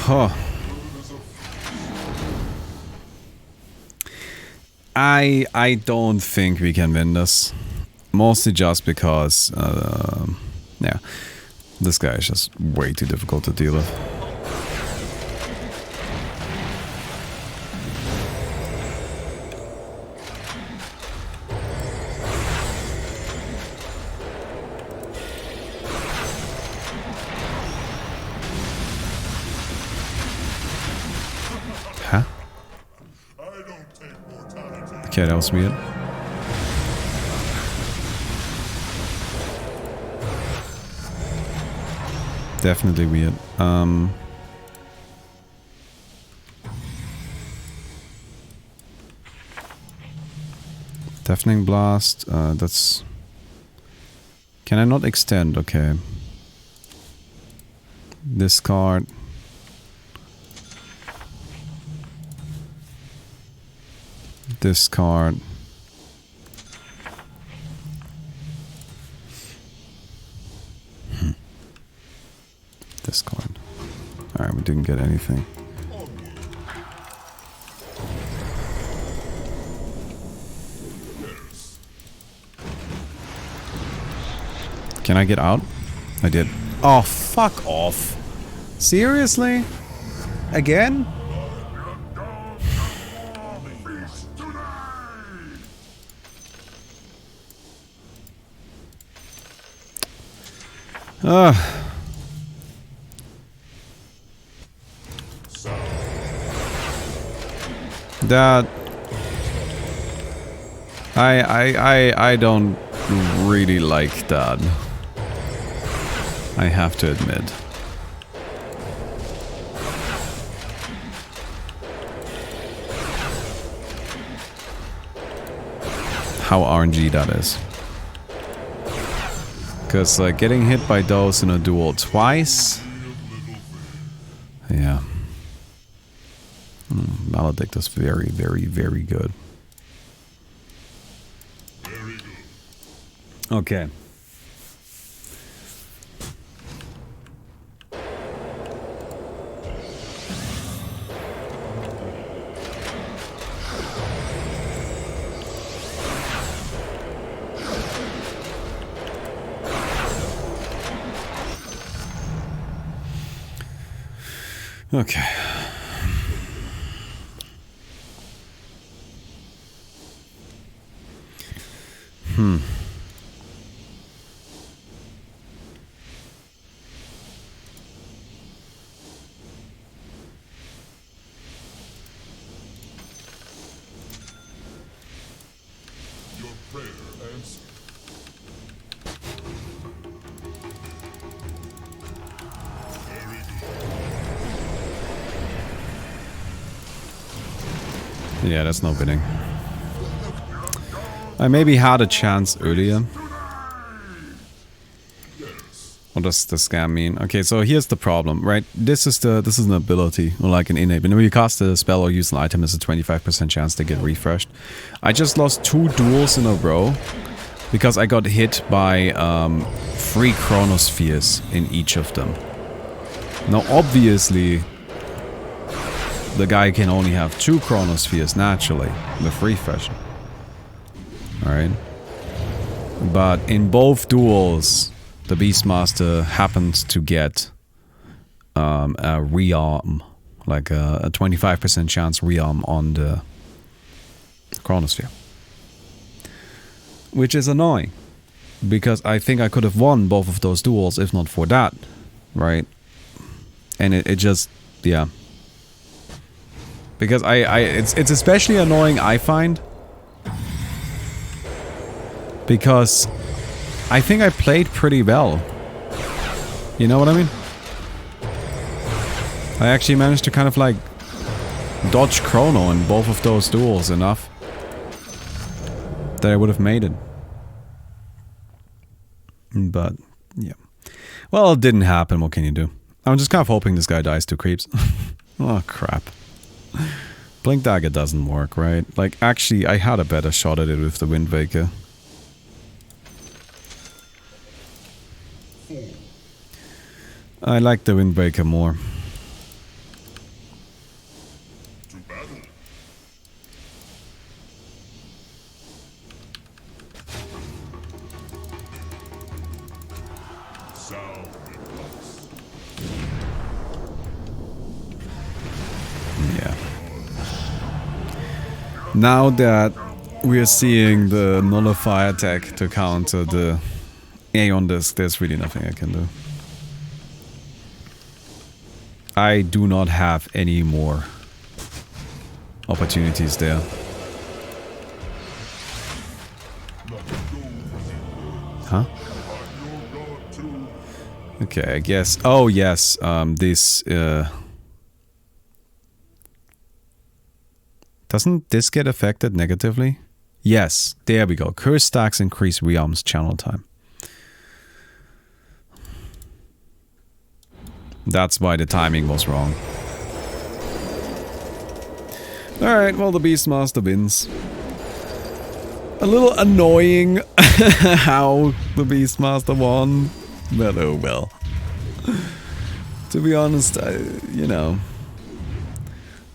Huh. I don't think we can win this. Mostly just because, yeah, this guy is just way too difficult to deal with. Huh? Okay, that was weird. Definitely weird. Deafening Blast, that's... Can I not extend? Okay. Discard. Discard. Discard. Alright, we didn't get anything. Can I get out? I did. Oh, fuck off. Seriously? Again? That... I don't really like that. I have to admit. How RNG that is. Because getting hit by those in a duel twice... Yeah. Maledict is very, very, very good. Okay. Okay. Your prayer answered. Yeah, that's no winning. I maybe had a chance earlier. What does the scam mean? Okay, so here's the problem, right? This is an ability, or like an innate. Whenever you cast a spell or use an item, there's a 25% chance to get refreshed. I just lost 2 duels in a row because I got hit by 3 Chronospheres in each of them. Now, obviously, the guy can only have 2 Chronospheres naturally with refreshing. Alright? But in both duels, the Beastmaster happened to get a rearm, like a 25% chance rearm on the Chronosphere. Which is annoying, because I think I could have won both of those duels if not for that, right? And it just, yeah. Because it's especially annoying, I find, because I think I played pretty well. You know what I mean? I actually managed to kind of like dodge Chrono in both of those duels enough that I would have made it. But, yeah. Well, it didn't happen, what can you do? I'm just kind of hoping this guy dies to creeps. Oh, crap. Blink Dagger doesn't work, right? Like, actually, I had a better shot at it with the Wind Waker. I like the Wind Waker more. Yeah. Now that we are seeing the Nullify attack to counter the Aeon Disc, there's really nothing I can do. I do not have any more opportunities there. Huh? Okay, I guess. Oh, yes. This. Doesn't this get affected negatively? Yes, there we go. Curse stacks increase rearm's channel time. That's why the timing was wrong. Alright, well, the Beastmaster wins. A little annoying how the Beastmaster won, but oh well. To be honest, you know,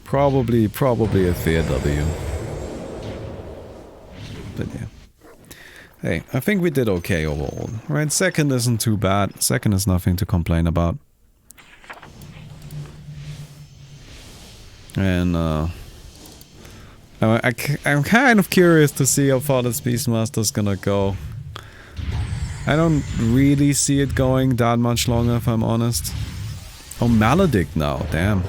probably a fair W. But yeah. Hey, I think we did okay overall. Right, second isn't too bad. Second is nothing to complain about. And I'm kind of curious to see how far this Beastmaster's gonna go. I don't really see it going that much longer, if I'm honest. Oh, Maledict now, damn.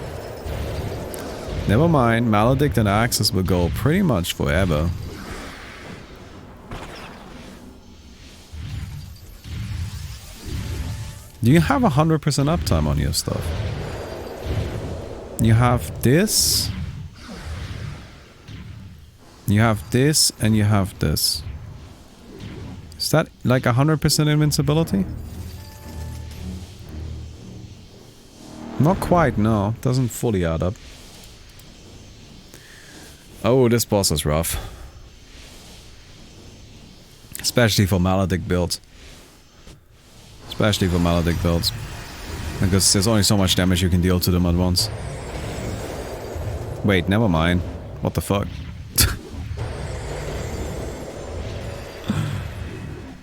Never mind, Maledict and Axis will go pretty much forever. Do you have 100% uptime on your stuff? You have this. You have this, and you have this. Is that like 100% invincibility? Not quite, no. Doesn't fully add up. Oh, this boss is rough. Especially for Maledict builds. Especially for Maledict builds. Because there's only so much damage you can deal to them at once. Wait, never mind. What the fuck?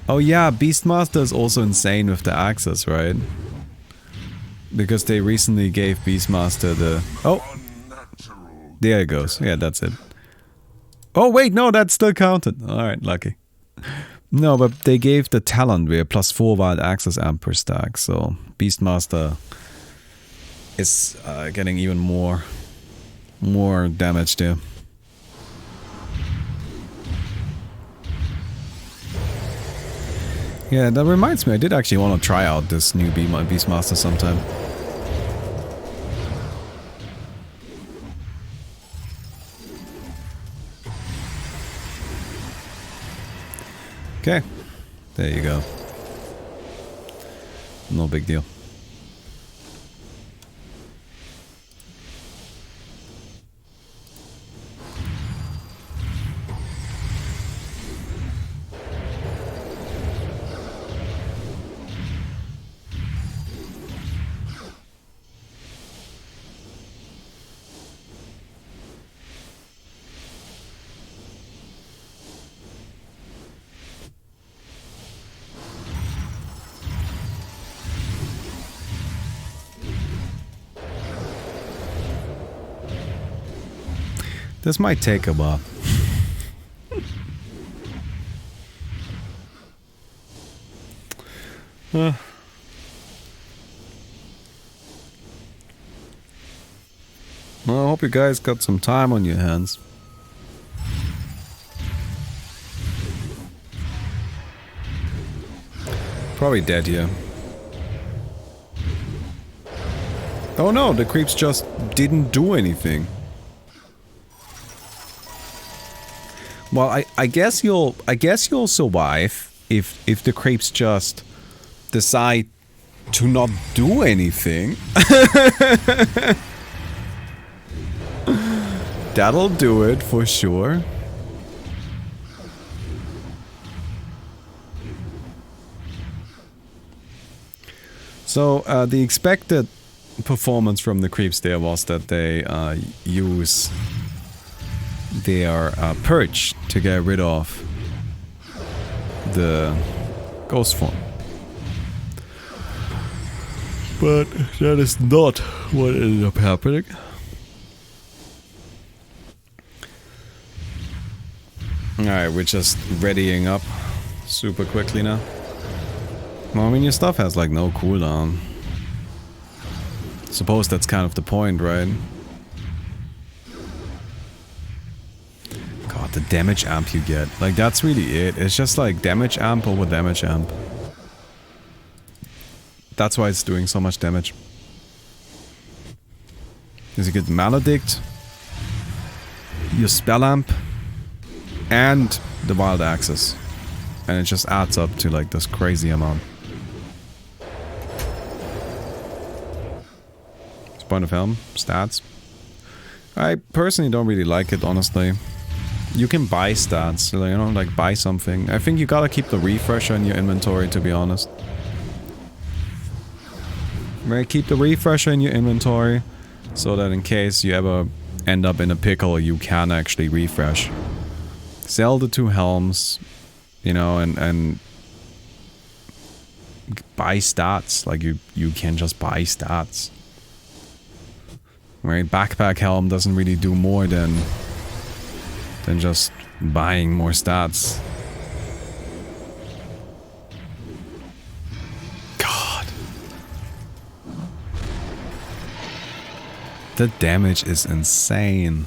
Oh yeah, Beastmaster is also insane with the axes, right? Because they recently gave Beastmaster the... Oh! There it goes. Yeah, that's it. Oh wait, no, that's still counted. Alright, lucky. No, but they gave the talent where +4 wild axes amp per stack, so Beastmaster is getting even more damage there. Yeah, that reminds me, I did actually want to try out this new Beastmaster sometime. Okay, there you go. No big deal. This might take a while. Well, I hope you guys got some time on your hands. Probably dead here. Oh no, the creeps just didn't do anything. Well, I guess you'll survive if the creeps just decide to not do anything. That'll do it for sure. So the expected performance from the creeps there was that they use their perch to get rid of the ghost form. But that is not what ended up happening. Alright, we're just readying up super quickly now. Well, I mean, your stuff has like no cooldown. Suppose that's kind of the point, right? God, the damage amp you get. Like, that's really it. It's just like damage amp over damage amp. That's why it's doing so much damage. Because you get Maledict, your spell amp, and the wild axis. And it just adds up to like this crazy amount. Point of helm, stats. I personally don't really like it, honestly. You can buy stats, you know, like buy something. I think you gotta keep the refresher in your inventory, to be honest. Right, keep the refresher in your inventory, so that in case you ever end up in a pickle, you can actually refresh. Sell the 2 helms, you know, and buy stats. Like, you can just buy stats. Right, backpack helm doesn't really do more than just buying more stats. God. The damage is insane.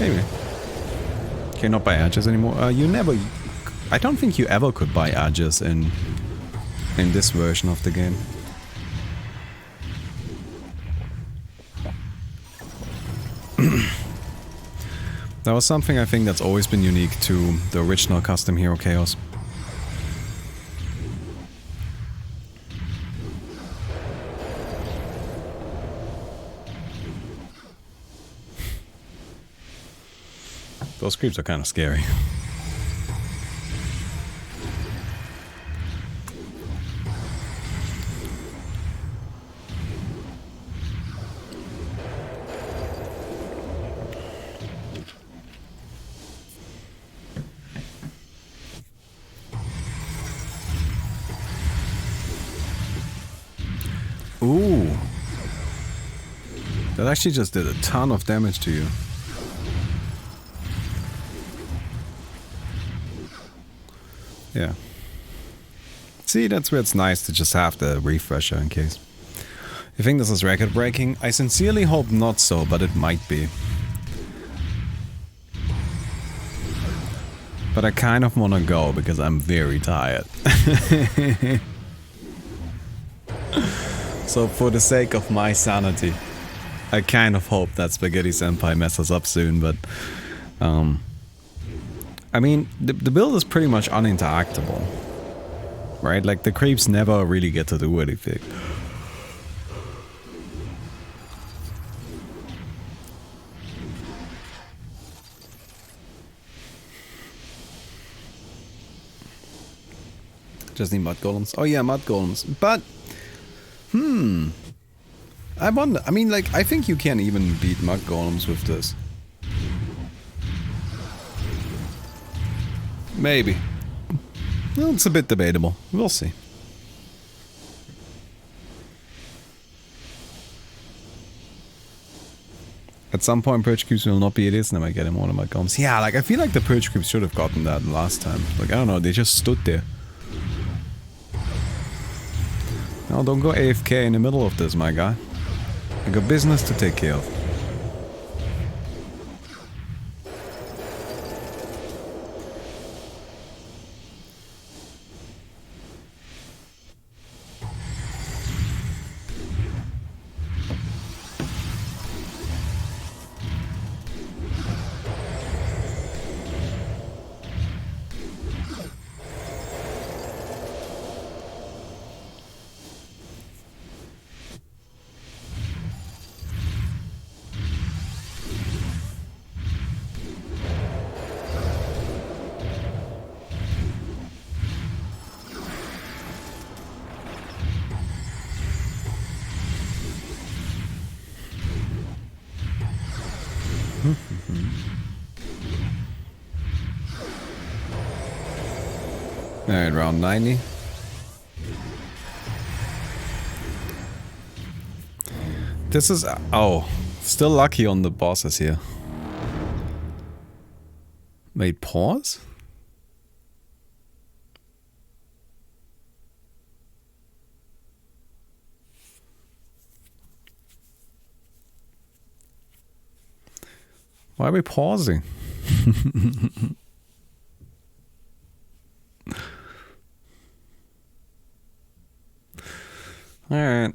Maybe. Can you not buy edges anymore? You never... I don't think you ever could buy edges in this version of the game. That was something I think that's always been unique to the original Custom Hero Chaos. Those creeps are kind of scary. Ooh. That actually just did a ton of damage to you. Yeah. See, that's where it's nice to just have the refresher in case. You think this is record breaking? I sincerely hope not so, but it might be. But I kind of want to go because I'm very tired. So for the sake of my sanity, I kind of hope that Spaghetti Senpai messes up soon, but I mean, the build is pretty much uninteractable. right? Like the creeps never really get to do anything. Just need mud golems. Oh yeah, mud golems. But I wonder. I mean, like, I think you can even beat mud golems with this. Maybe. Well, it's a bit debatable. We'll see. At some point, purge cubes will not be idiots, and I might get him one of my golems. Yeah, like, I feel like the purge cubes should have gotten that last time. Like, I don't know, they just stood there. No, don't go AFK in the middle of this, my guy. I got business to take care of. Alright, round 90. This is... oh, still lucky on the bosses here. Wait, pause? Why are we pausing? Alright.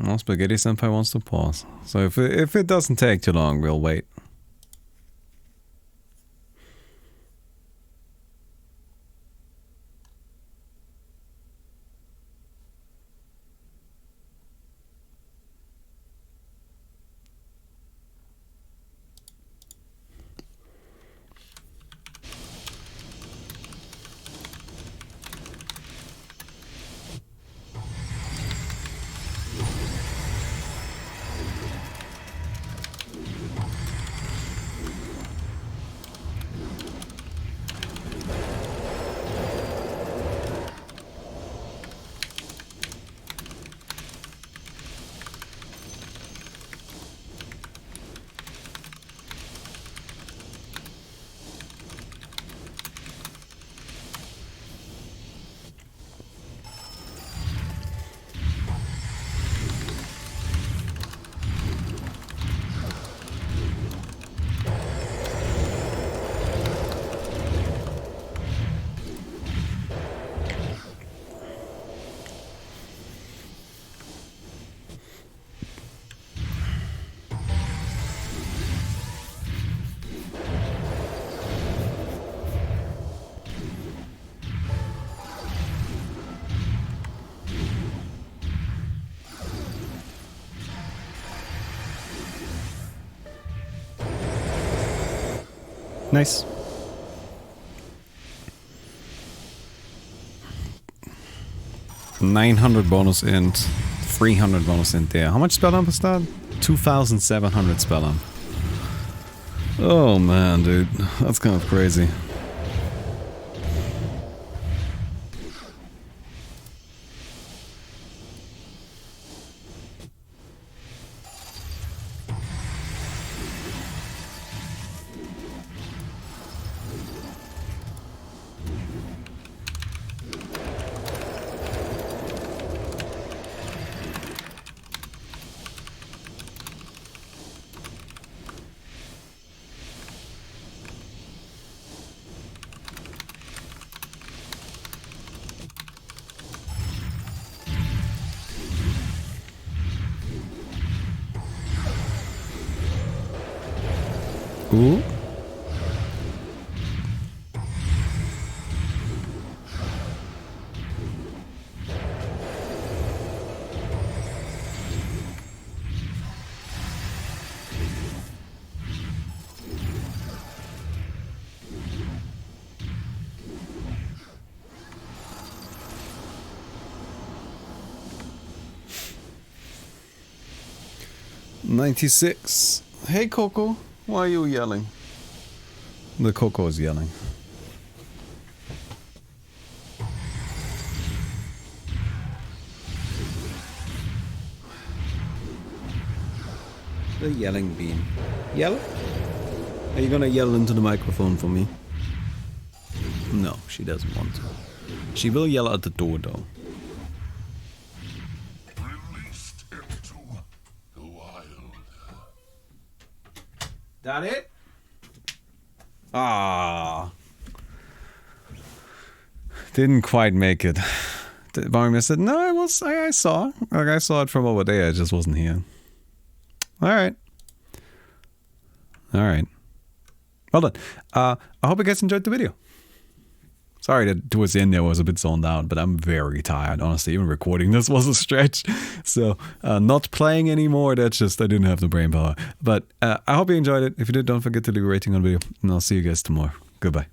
Well, Spaghetti Senpai wants to pause. So if it doesn't take too long, we'll wait. Nice. $900 bonus int, 300 bonus int there. How much spell amp is that? 2,700 spell amp. Oh man, dude, that's kind of crazy. Ooh. 96. Hey, Coco. Why are you yelling? The Coco is yelling. The yelling bean. Yell? Are you gonna yell into the microphone for me? No, she doesn't want to. She will yell at the door though. Released into the wild. That it? Ah. Didn't quite make it. Baumi said, no, I saw. Like, I saw it from over there, I just wasn't here. Alright. Alright. Well done. I hope you guys enjoyed the video. Sorry that towards the end there was a bit zoned out, but I'm very tired, honestly. Even recording this was a stretch. So, not playing anymore, that's just, I didn't have the brain power. But I hope you enjoyed it. If you did, don't forget to leave a rating on the video, and I'll see you guys tomorrow. Goodbye.